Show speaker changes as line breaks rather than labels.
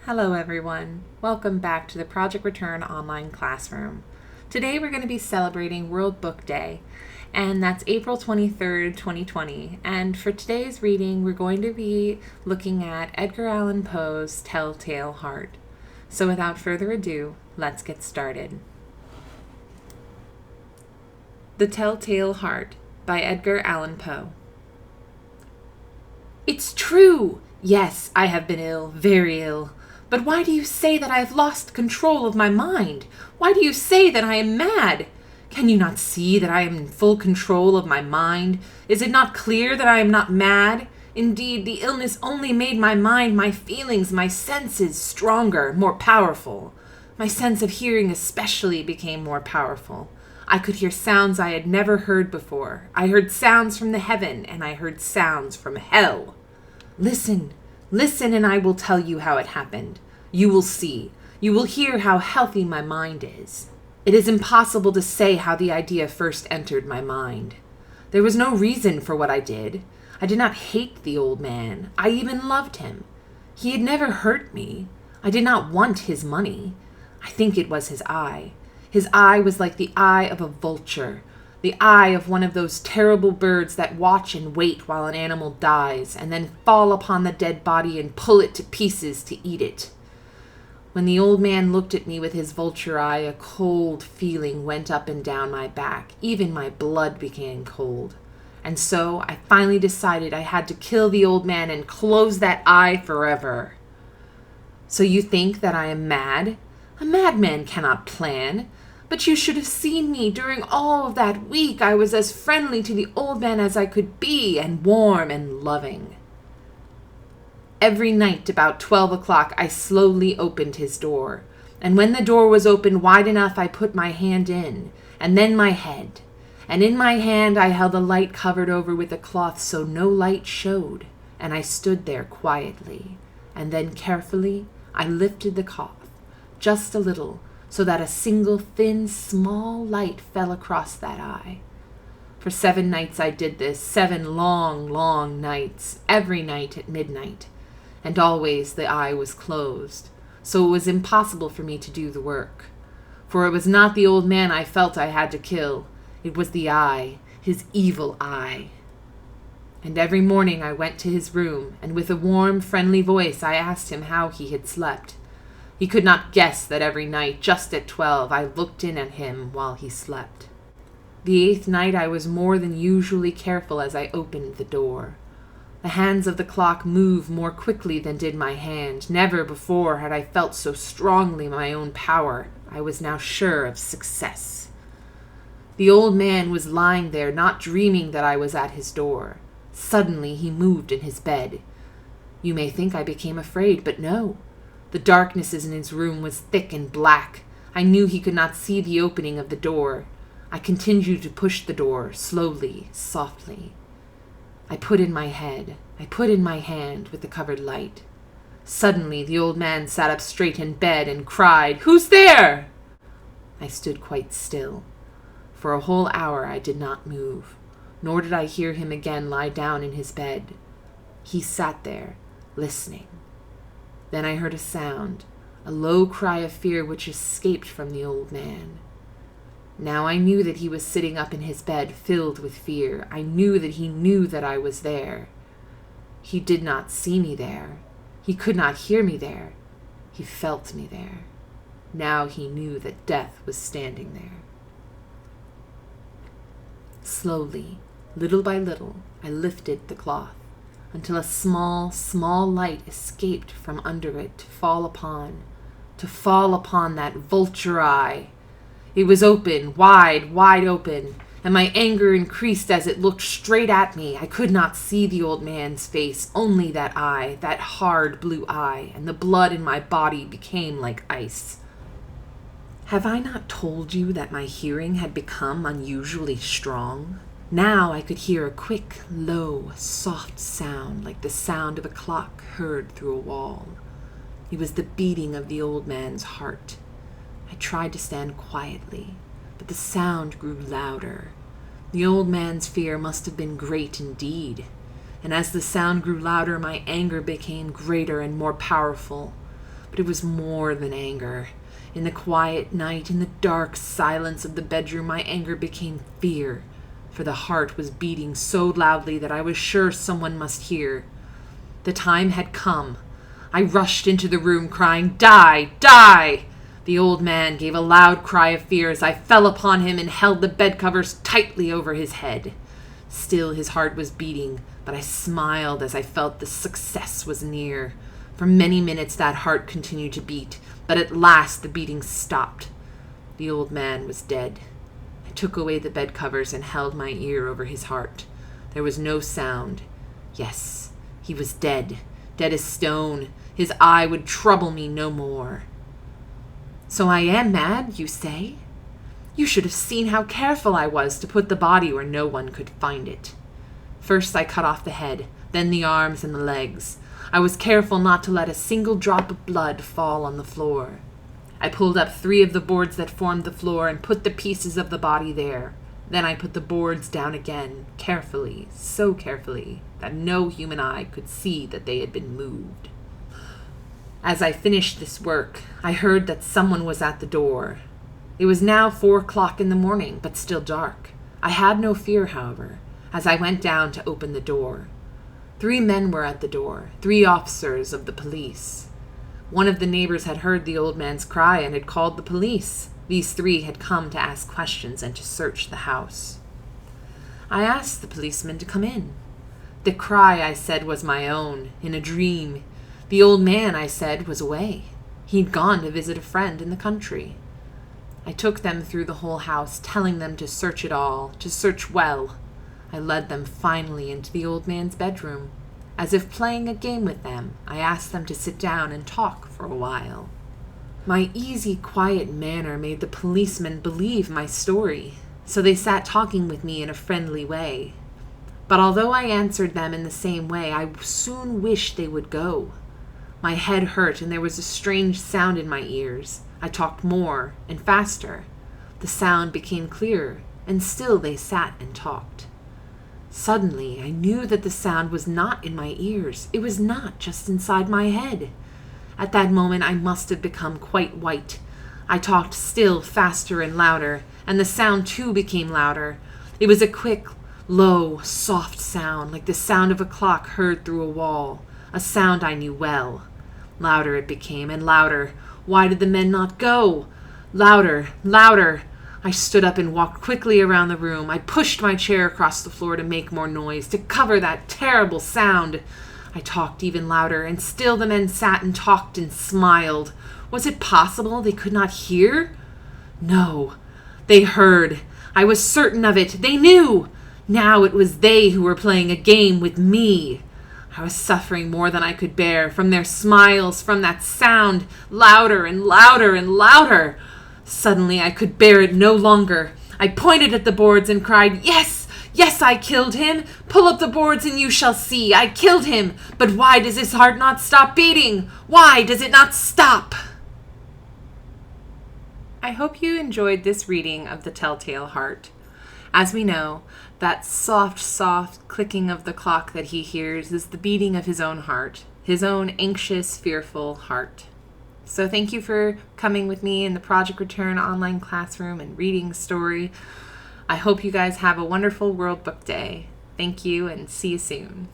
Hello everyone. Welcome back to the Project Return online classroom. Today we're going to be celebrating World Book Day, and that's April 23rd, 2020. And for today's reading, we're going to be looking at Edgar Allan Poe's Telltale Heart. So without further ado, let's get started. The Telltale Heart by Edgar Allan Poe. It's true! Yes, I have been ill, very ill. But why do you say that I have lost control of my mind? Why do you say that I am mad? Can you not see that I am in full control of my mind? Is it not clear that I am not mad? Indeed, the illness only made my mind, my feelings, my senses stronger, more powerful. My sense of hearing especially became more powerful. I could hear sounds I had never heard before. I heard sounds from the heaven, and I heard sounds from hell. Listen, and I will tell you how it happened. You will see. You will hear how healthy my mind is. It is impossible to say how the idea first entered my mind. There was no reason for what I did. I did not hate the old man. I even loved him. He had never hurt me. I did not want his money. I think it was his eye. His eye was like the eye of a vulture, the eye of one of those terrible birds that watch and wait while an animal dies, and then fall upon the dead body and pull it to pieces to eat it. When the old man looked at me with his vulture eye, a cold feeling went up and down my back. Even my blood became cold. And so I finally decided I had to kill the old man and close that eye forever. So you think that I am mad? A madman cannot plan. But you should have seen me. During all of that week, I was as friendly to the old man as I could be, and warm and loving. Every night about 12 o'clock, I slowly opened his door. And when the door was opened wide enough, I put my hand in, and then my head. And in my hand I held a light covered over with a cloth so no light showed. And I stood there quietly. And then carefully I lifted the cloth, just a little, so that a single thin, small light fell across that eye. For 7 nights I did this, 7 long, long nights, every night at midnight. And always the eye was closed, so it was impossible for me to do the work. For it was not the old man I felt I had to kill. It was the eye, his evil eye. And every morning I went to his room, and with a warm, friendly voice I asked him how he had slept. He could not guess that every night, just at 12, I looked in at him while he slept. The 8th night I was more than usually careful as I opened the door. The hands of the clock moved more quickly than did my hand. Never before had I felt so strongly my own power. I was now sure of success. The old man was lying there, not dreaming that I was at his door. Suddenly he moved in his bed. You may think I became afraid, but no. The darkness in his room was thick and black. I knew he could not see the opening of the door. I continued to push the door, slowly, softly. I put in my hand with the covered light. Suddenly the old man sat up straight in bed and cried, "Who's there?" I stood quite still. For a whole hour I did not move, nor did I hear him again lie down in his bed. He sat there, listening. Then I heard a sound, a low cry of fear which escaped from the old man. Now I knew that he was sitting up in his bed, filled with fear. I knew that he knew that I was there. He did not see me there. He could not hear me there. He felt me there. Now he knew that death was standing there. Slowly, little by little, I lifted the cloth, until a small, small light escaped from under it to fall upon that vulture eye. It was open, wide open, and my anger increased as it looked straight at me. I could not see the old man's face, only that eye, that hard blue eye, and the blood in my body became like ice. Have I not told you that my hearing had become unusually strong? Now I could hear a quick, low, soft sound like the sound of a clock heard through a wall. It was the beating of the old man's heart. I tried to stand quietly, but the sound grew louder. The old man's fear must have been great indeed. And as the sound grew louder, my anger became greater and more powerful. But it was more than anger. In the quiet night, in the dark silence of the bedroom, my anger became fear, for the heart was beating so loudly that I was sure someone must hear. The time had come. I rushed into the room crying, "Die! Die!" The old man gave a loud cry of fear as I fell upon him and held the bedcovers tightly over his head. Still his heart was beating, but I smiled as I felt the success was near. For many minutes that heart continued to beat, but at last the beating stopped. The old man was dead. I took away the bedcovers and held my ear over his heart. There was no sound. Yes, he was dead, dead as stone. His eye would trouble me no more. So I am mad, you say? You should have seen how careful I was to put the body where no one could find it. First I cut off the head, then the arms and the legs. I was careful not to let a single drop of blood fall on the floor. I pulled up 3 of the boards that formed the floor and put the pieces of the body there. Then I put the boards down again, carefully, so carefully, that no human eye could see that they had been moved. As I finished this work, I heard that someone was at the door. It was now 4 o'clock in the morning, but still dark. I had no fear, however, as I went down to open the door. 3 men were at the door, 3 officers of the police. One of the neighbors had heard the old man's cry and had called the police. These 3 had come to ask questions and to search the house. I asked the policeman to come in. The cry, I said, was my own, in a dream. The old man, I said, was away. He'd gone to visit a friend in the country. I took them through the whole house, telling them to search it all, to search well. I led them finally into the old man's bedroom. As if playing a game with them, I asked them to sit down and talk for a while. My easy, quiet manner made the policemen believe my story, so they sat talking with me in a friendly way. But although I answered them in the same way, I soon wished they would go. My head hurt and there was a strange sound in my ears. I talked more and faster. The sound became clearer, and still they sat and talked. Suddenly, I knew that the sound was not in my ears. It was not just inside my head. At that moment, I must have become quite white. I talked still faster and louder, and the sound too became louder. It was a quick, low, soft sound, like the sound of a clock heard through a wall, a sound I knew well. Louder it became, and louder. Why did the men not go? Louder, louder. I stood up and walked quickly around the room. I pushed my chair across the floor to make more noise, to cover that terrible sound. I talked even louder, and still the men sat and talked and smiled. Was it possible they could not hear? No, they heard. I was certain of it. They knew. Now it was they who were playing a game with me. I was suffering more than I could bear, from their smiles, from that sound, louder and louder and louder. Suddenly I could bear it no longer. I pointed at the boards and cried, "Yes, yes, I killed him. Pull up the boards and you shall see. I killed him. But why does his heart not stop beating? Why does it not stop?" I hope you enjoyed this reading of The Telltale Heart. As we know, that soft, soft clicking of the clock that he hears is the beating of his own heart, his own anxious, fearful heart. So thank you for coming with me in the Project Return online classroom and reading the story. I hope you guys have a wonderful World Book Day. Thank you and see you soon.